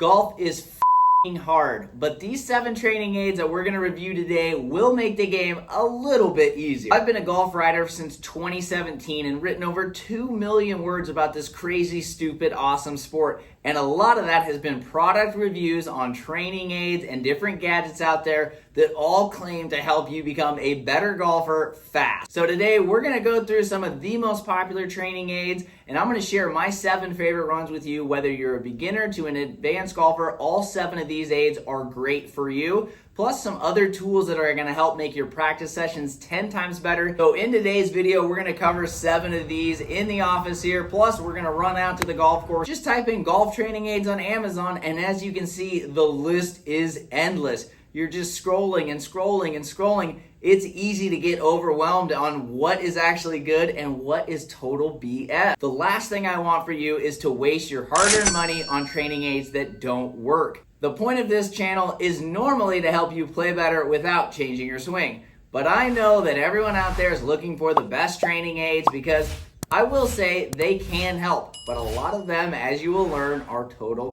Golf is f***ing hard, but these 7 training aids that we're going to review today will make the game a little bit easier. I've been a golf writer since 2017 and written over 2 million words about this crazy, stupid, awesome sport. And a lot of that has been product reviews on training aids and different gadgets out there that all claim to help you become a better golfer fast. So today we're going to go through some of the most popular training aids, and I'm going to share my 7 favorite runs with you. Whether you're a beginner to an advanced golfer, all 7 of these aids are great for you. Plus some other tools that are going to help make your practice sessions 10 times better. So in today's video, we're going to cover 7 of these in the office here. Plus we're going to run out to the golf course. Just type in golf training aids on Amazon, and as you can see, the list is endless. You're just scrolling and scrolling and scrolling. It's easy to get overwhelmed on what is actually good and what is total BS. The last thing I want for you is to waste your hard-earned money on training aids that don't work. The point of this channel is normally to help you play better without changing your swing. But I know that everyone out there is looking for the best training aids because I will say they can help, but a lot of them, as you will learn, are total.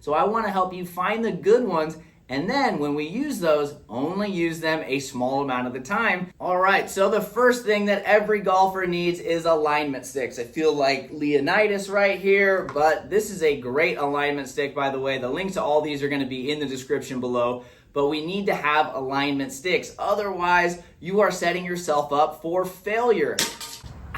So I want to help you find the good ones, and then when we use those, only use them a small amount of the time. All right, so the first thing that every golfer needs is alignment sticks. I feel like Leonidas right here, but this is a great alignment stick, by the way. The links to all these are going to be in the description below, but we need to have alignment sticks. Otherwise, you are setting yourself up for failure.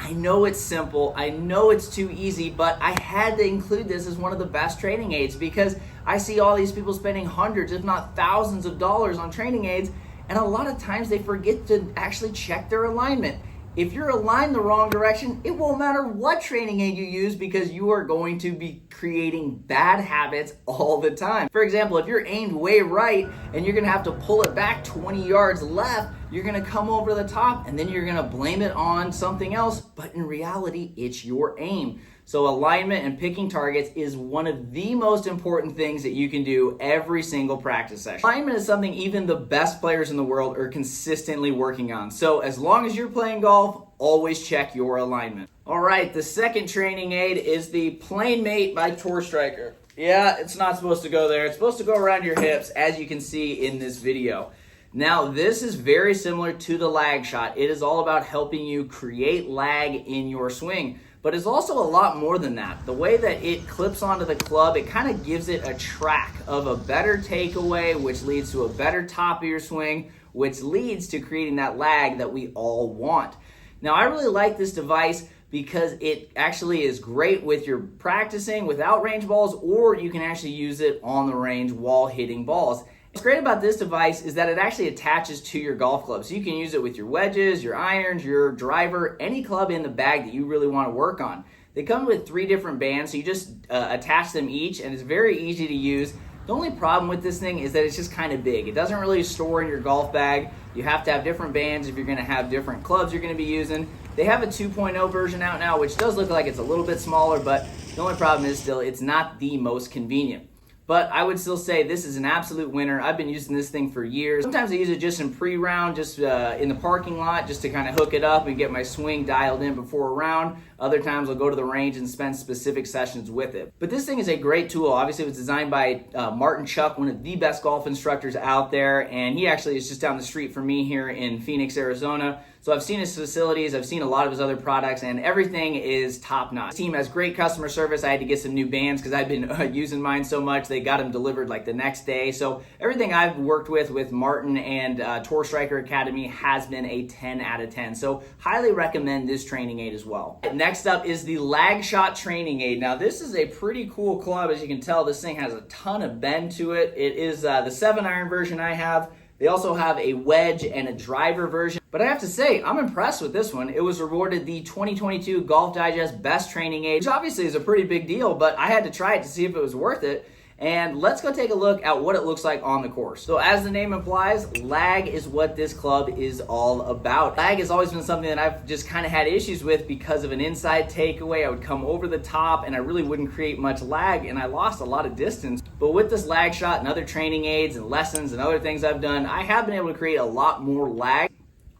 I know it's simple, I know it's too easy, but I had to include this as one of the best training aids because I see all these people spending hundreds, if not thousands of dollars on training aids, and a lot of times they forget to actually check their alignment. If you're aligned the wrong direction, it won't matter what training aid you use because you are going to be creating bad habits all the time. For example, if you're aimed way right and you're gonna have to pull it back 20 yards left, you're gonna come over the top and then you're gonna blame it on something else, but in reality, it's your aim. So alignment and picking targets is one of the most important things that you can do every single practice session. Alignment is something even the best players in the world are consistently working on. So as long as you're playing golf, always check your alignment. All right, the second training aid is the Plane Mate by Tour Striker. Yeah, it's not supposed to go there. It's supposed to go around your hips, as you can see in this video. Now, this is very similar to the lag shot. It is all about helping you create lag in your swing. But it's also a lot more than that. The way that it clips onto the club, it kind of gives it a track of a better takeaway, which leads to a better top of your swing, which leads to creating that lag that we all want. Now, I really like this device because it actually is great with your practicing without range balls, or you can actually use it on the range while hitting balls. What's great about this device is that it actually attaches to your golf club. So you can use it with your wedges, your irons, your driver, any club in the bag that you really want to work on. They come with 3 different bands, so you just attach them each, and it's very easy to use. The only problem with this thing is that it's just kind of big. It doesn't really store in your golf bag. You have to have different bands if you're going to have different clubs you're going to be using. They have a 2.0 version out now, which does look like it's a little bit smaller, but the only problem is still it's not the most convenient. But I would still say this is an absolute winner. I've been using this thing for years. Sometimes I use it just in pre-round, just in the parking lot, just to kind of hook it up and get my swing dialed in before a round. Other times I'll go to the range and spend specific sessions with it. But this thing is a great tool. Obviously it was designed by Martin Chuck, one of the best golf instructors out there. And he actually is just down the street from me here in Phoenix, Arizona. So I've seen his facilities, I've seen a lot of his other products, and everything is top-notch. His team has great customer service. I had to get some new bands because I've been using mine so much. They got them delivered like the next day. So everything I've worked with Martin and Tour Striker Academy has been a 10 out of 10. So highly recommend this training aid as well. Next up is the Lag Shot training aid. Now this is a pretty cool club. As you can tell, this thing has a ton of bend to it. It is the 7-iron version I have. They also have a wedge and a driver version. But I have to say, I'm impressed with this one. It was awarded the 2022 Golf Digest Best Training Aid, which obviously is a pretty big deal, but I had to try it to see if it was worth it. And let's go take a look at what it looks like on the course. So as the name implies, lag is what this club is all about. Lag has always been something that I've just kind of had issues with because of an inside takeaway. I would come over the top and I really wouldn't create much lag, and I lost a lot of distance. But with this lag shot and other training aids and lessons and other things I've done, I have been able to create a lot more lag.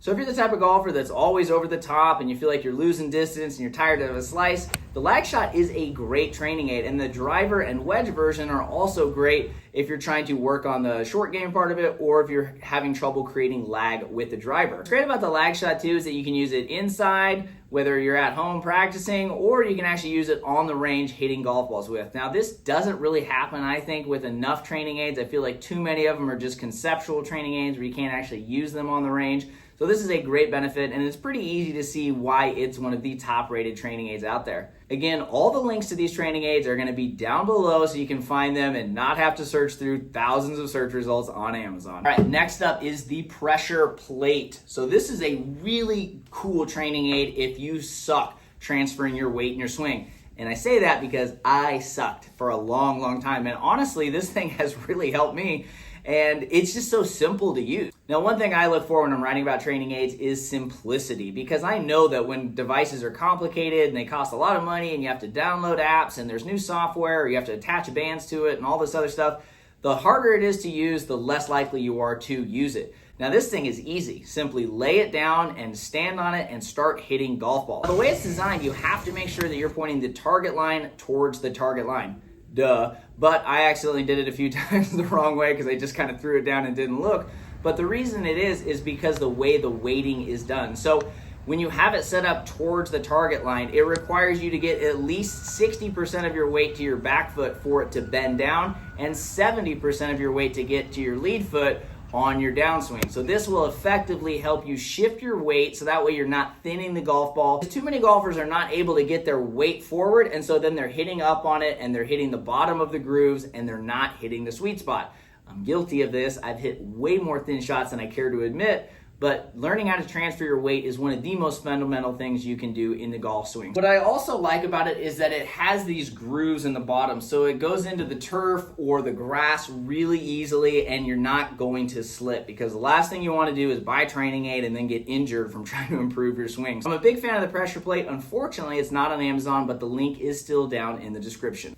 So if you're the type of golfer that's always over the top and you feel like you're losing distance and you're tired of a slice, The lag shot is a great training aid, and the driver and wedge version are also great if you're trying to work on the short game part of it, or if you're having trouble creating lag with the driver. What's great about the lag shot too is that you can use it inside, whether you're at home practicing, or you can actually use it on the range hitting golf balls with. Now, this doesn't really happen, I think, with enough training aids. I feel like too many of them are just conceptual training aids where you can't actually use them on the range. So this is a great benefit, and it's pretty easy to see why it's one of the top rated training aids out there. Again, all the links to these training aids are going to be down below so you can find them and not have to search through thousands of search results on Amazon. All right, next up is the pressure plate. So this is a really cool training aid if you suck transferring your weight in your swing. And I say that because I sucked for a long, long time. And honestly, this thing has really helped me. And it's just so simple to use. Now, one thing I look for when I'm writing about training aids is simplicity, because I know that when devices are complicated and they cost a lot of money and you have to download apps and there's new software or you have to attach bands to it and all this other stuff, the harder it is to use, the less likely you are to use it. Now, this thing is easy. Simply lay it down and stand on it and start hitting golf balls. Now, the way it's designed, you have to make sure that you're pointing the target line towards the target line. Duh. But I accidentally did it a few times the wrong way because I just kind of threw it down and didn't look. But the reason it is because the way the weighting is done. So when you have it set up towards the target line, it requires you to get at least 60% of your weight to your back foot for it to bend down and 70% of your weight to get to your lead foot on your downswing. So this will effectively help you shift your weight so that way you're not thinning the golf ball. Too many golfers are not able to get their weight forward, and so then they're hitting up on it and they're hitting the bottom of the grooves and they're not hitting the sweet spot. I'm guilty of this. I've hit way more thin shots than I care to admit, but learning how to transfer your weight is one of the most fundamental things you can do in the golf swing. What I also like about it is that it has these grooves in the bottom, so it goes into the turf or the grass really easily and you're not going to slip, because the last thing you want to do is buy a training aid and then get injured from trying to improve your swing. So I'm a big fan of the pressure plate. Unfortunately, it's not on Amazon, but the link is still down in the description.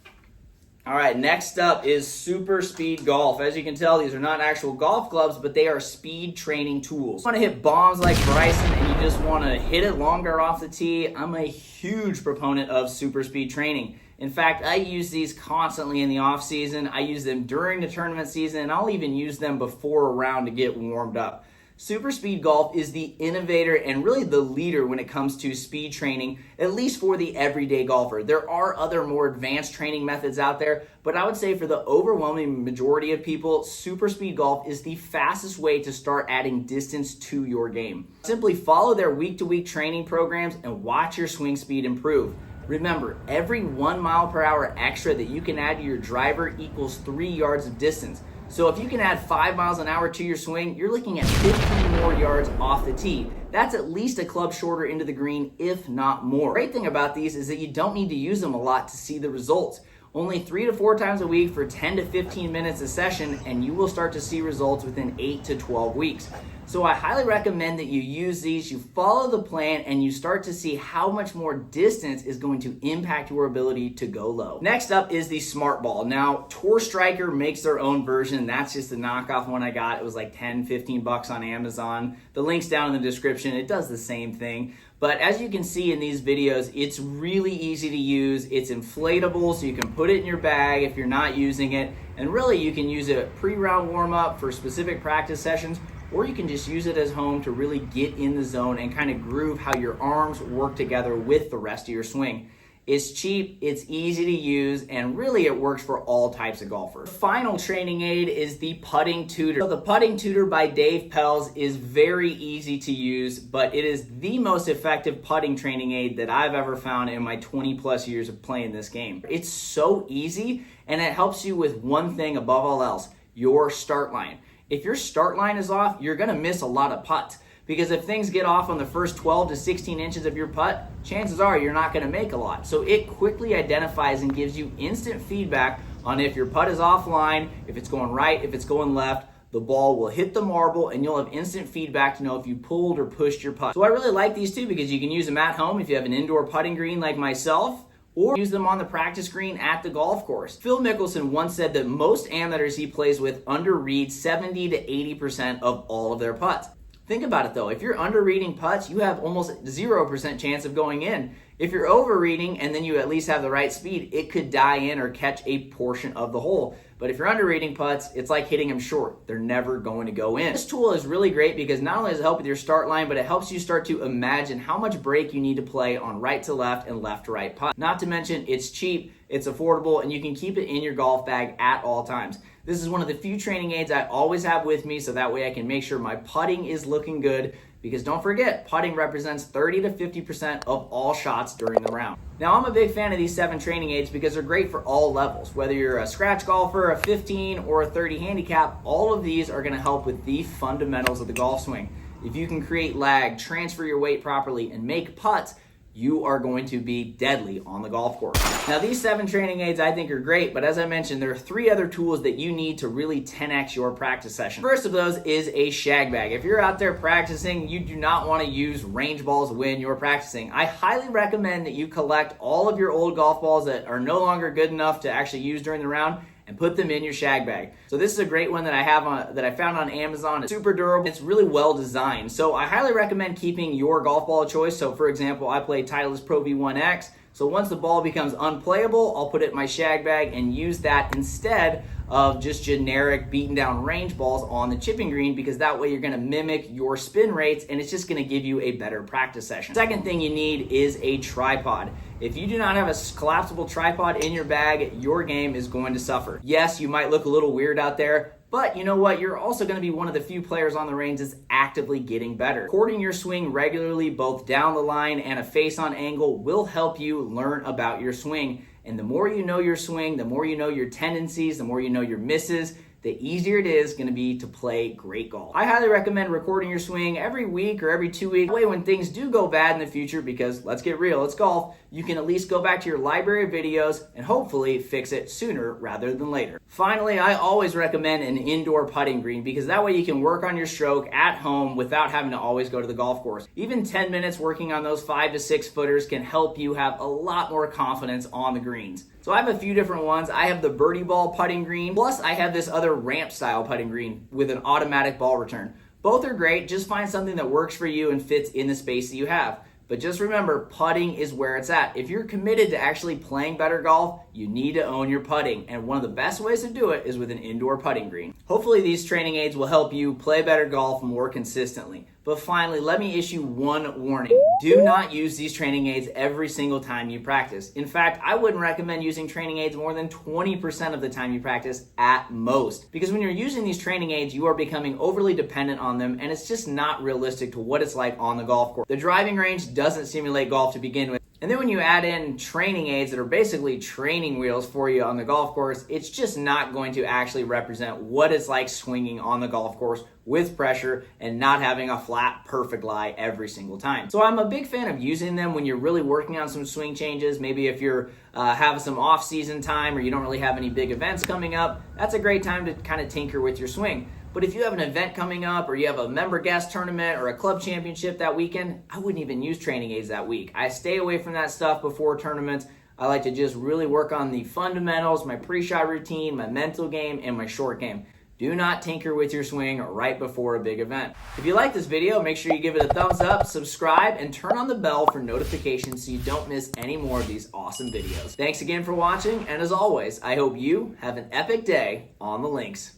All right, next up is Super Speed Golf. As you can tell, these are not actual golf gloves, but they are speed training tools. You want to hit bombs like Bryson and you just want to hit it longer off the tee, I'm a huge proponent of super speed training. In fact, I use these constantly in the off season. I use them during the tournament season, and I'll even use them before a round to get warmed up. Super Speed Golf is the innovator and really the leader when it comes to speed training, at least for the everyday golfer. There are other more advanced training methods out there, but I would say for the overwhelming majority of people, Super Speed Golf is the fastest way to start adding distance to your game. Simply follow their week-to-week training programs and watch your swing speed improve. Remember, every 1 mile per hour extra that you can add to your driver equals 3 yards of distance. So if you can add 5 miles an hour to your swing, you're looking at 15 more yards off the tee. That's at least a club shorter into the green, if not more. The great thing about these is that you don't need to use them a lot to see the results. Only 3 to 4 times a week for 10 to 15 minutes a session, and you will start to see results within 8 to 12 weeks. So I highly recommend that you use these, you follow the plan, and you start to see how much more distance is going to impact your ability to go low. Next up is the Smart Ball. Now, Tour Striker makes their own version. That's just a knockoff one I got. It was like 10, 15 bucks on Amazon. The link's down in the description. It does the same thing. But as you can see in these videos, it's really easy to use. It's inflatable, so you can put it in your bag if you're not using it. And really, you can use it pre-round warm-up for specific practice sessions, or you can just use it as home to really get in the zone and kind of groove how your arms work together with the rest of your swing. It's cheap, it's easy to use, and really it works for all types of golfers. The final training aid is the Putting Tutor. So the Putting Tutor by Dave Pelz is very easy to use, but it is the most effective putting training aid that I've ever found in my 20 plus years of playing this game. It's so easy, and it helps you with one thing above all else, your start line. If your start line is off, you're gonna miss a lot of putts. Because if things get off on the first 12 to 16 inches of your putt, chances are you're not gonna make a lot. So it quickly identifies and gives you instant feedback on if your putt is offline, if it's going right, if it's going left. The ball will hit the marble and you'll have instant feedback to know if you pulled or pushed your putt. So I really like these too because you can use them at home if you have an indoor putting green like myself, or use them on the practice green at the golf course. Phil Mickelson once said that most amateurs he plays with underread 70 to 80% of all of their putts. Think about it though, if you're under reading putts, you have almost 0% chance of going in. If you're over reading and then you at least have the right speed, it could die in or catch a portion of the hole. But if you're under reading putts, it's like hitting them short. They're never going to go in. This tool is really great because not only does it help with your start line, but it helps you start to imagine how much break you need to play on right to left and left to right putt. Not to mention it's cheap, it's affordable, and you can keep it in your golf bag at all times. This is one of the few training aids I always have with me so that way I can make sure my putting is looking good, because don't forget, putting represents 30 to 50% of all shots during the round. Now, I'm a big fan of these 7 training aids because they're great for all levels. Whether you're a scratch golfer, a 15, or a 30 handicap, all of these are going to help with the fundamentals of the golf swing. If you can create lag, transfer your weight properly, and make putts, you are going to be deadly on the golf course. Now, these 7 training aids I think are great, but as I mentioned, there are 3 other tools that you need to really 10x your practice session. First of those is a shag bag. If you're out there practicing, you do not want to use range balls when you're practicing. I highly recommend that you collect all of your old golf balls that are no longer good enough to actually use during the round and put them in your shag bag. So this is a great one that I found on Amazon. It's super durable. It's really well designed. So I highly recommend keeping your golf ball of choice. So for example, I play Titleist Pro V1X. So once the ball becomes unplayable, I'll put it in my shag bag and use that instead of just generic beaten down range balls on the chipping green, because that way you're going to mimic your spin rates and it's just going to give you a better practice session. Second thing you need is a tripod. If you do not have a collapsible tripod in your bag, your game is going to suffer. Yes, you might look a little weird out there, but you know what? You're also going to be one of the few players on the range that's actively getting better. Recording your swing regularly, both down the line and a face-on angle, will help you learn about your swing. And the more you know your swing, the more you know your tendencies, the more you know your misses, the easier it is going to be to play great golf. I highly recommend recording your swing every week or every 2 weeks. That way when things do go bad in the future, because let's get real, it's golf, you can at least go back to your library of videos and hopefully fix it sooner rather than later. Finally, I always recommend an indoor putting green because that way you can work on your stroke at home without having to always go to the golf course. Even 10 minutes working on those 5 to 6 footers can help you have a lot more confidence on the greens. So I have a few different ones. I have the birdie ball putting green, plus I have this other ramp style putting green with an automatic ball return. Both are great. Just find something that works for you and fits in the space that you have. But just remember, putting is where it's at. If you're committed to actually playing better golf, you need to own your putting. And one of the best ways to do it is with an indoor putting green. Hopefully these training aids will help you play better golf more consistently. But finally, let me issue one warning. Do not use these training aids every single time you practice. In fact, I wouldn't recommend using training aids more than 20% of the time you practice at most. Because when you're using these training aids, you are becoming overly dependent on them, and it's just not realistic to what it's like on the golf course. The driving range doesn't simulate golf to begin with. And then when you add in training aids that are basically training wheels for you on the golf course, it's just not going to actually represent what it's like swinging on the golf course with pressure and not having a flat, perfect lie every single time. So I'm a big fan of using them when you're really working on some swing changes. Maybe if you're having some off-season time or you don't really have any big events coming up, that's a great time to kind of tinker with your swing. But if you have an event coming up or you have a member guest tournament or a club championship that weekend, I wouldn't even use training aids that week. I stay away from that stuff before tournaments. I like to just really work on the fundamentals, my pre-shot routine, my mental game, and my short game. Do not tinker with your swing right before a big event. If you like this video, make sure you give it a thumbs up, subscribe, and turn on the bell for notifications so you don't miss any more of these awesome videos. Thanks again for watching, and as always, I hope you have an epic day on the links.